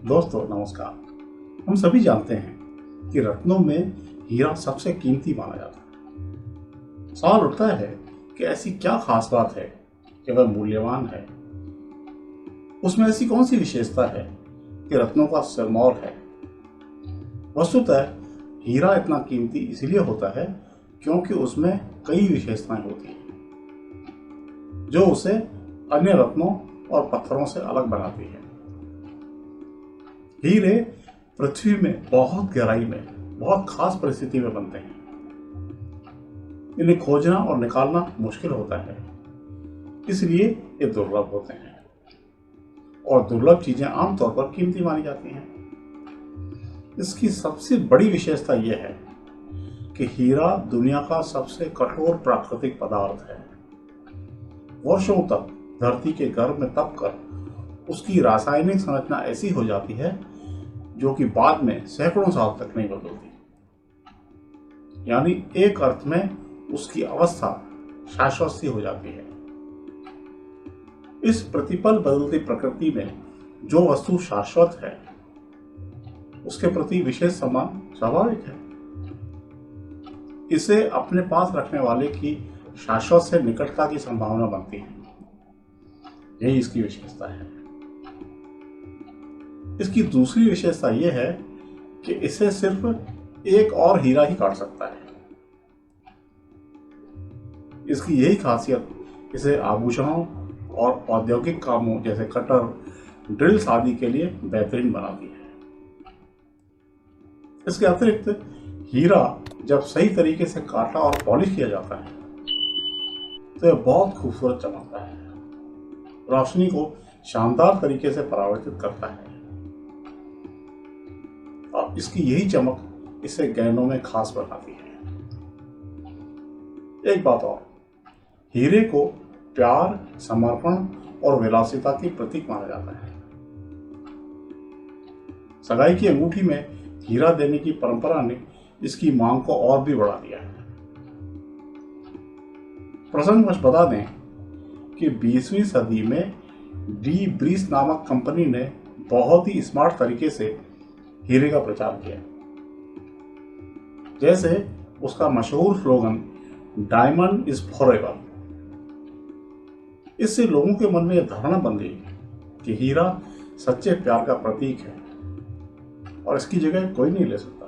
दोस्तों नमस्कार। हम सभी जानते हैं कि रत्नों में हीरा सबसे कीमती माना जाता है। सवाल उठता है कि ऐसी क्या खास बात है कि वह मूल्यवान है। उसमें ऐसी कौन सी विशेषता है कि रत्नों का सिरमौर है। वस्तुतः हीरा इतना कीमती इसलिए होता है क्योंकि उसमें कई विशेषताएं होती हैं जो उसे अन्य रत्नों और पत्थरों से अलग बनाती है। हीरे पृथ्वी में बहुत गहराई में बहुत खास परिस्थिति में बनते हैं। इन्हें खोजना और निकालना मुश्किल होता है, इसलिए ये दुर्लभ होते हैं और दुर्लभ चीजें आमतौर पर कीमती मानी जाती हैं। इसकी सबसे बड़ी विशेषता यह है कि हीरा दुनिया का सबसे कठोर प्राकृतिक पदार्थ है। वर्षों तक धरती के गर्भ में तपकर उसकी रासायनिक संरचना ऐसी हो जाती है जो कि बाद में सैकड़ों साल तक नहीं बदलती। यानी एक अर्थ में उसकी अवस्था शाश्वत सी हो जाती है। इस प्रतिपल बदलती प्रकृति में जो वस्तु शाश्वत है उसके प्रति विशेष सम्मान स्वाभाविक है। इसे अपने पास रखने वाले की शाश्वत से निकटता की संभावना बनती है। यही इसकी विशेषता है। इसकी दूसरी विशेषता यह है कि इसे सिर्फ एक और हीरा ही काट सकता है। इसकी यही खासियत इसे आभूषणों और औद्योगिक कामों जैसे कटर, ड्रिल्स आदि के लिए बेहतरीन बनाती है। इसके अतिरिक्त हीरा जब सही तरीके से काटा और पॉलिश किया जाता है तो यह बहुत खूबसूरत चमकता है, रोशनी को शानदार तरीके से परावर्तित करता है और इसकी यही चमक इसे गहनों में खास बनाती है। एक बात और, हीरे को प्यार, समर्पण और विलासिता की प्रतीक माना जाता है। सगाई की अंगूठी में हीरा देने की परंपरा ने इसकी मांग को और भी बढ़ा दिया है। प्रसंगवश बता दें कि 20वीं सदी में डी ब्रीस नामक कंपनी ने बहुत ही स्मार्ट तरीके से हीरे का प्रचार किया। जैसे उसका मशहूर स्लोगन डायमंड इज फॉरएवर। इससे लोगों के मन में यह धारणा बन गई कि हीरा सच्चे प्यार का प्रतीक है और इसकी जगह कोई नहीं ले सकता।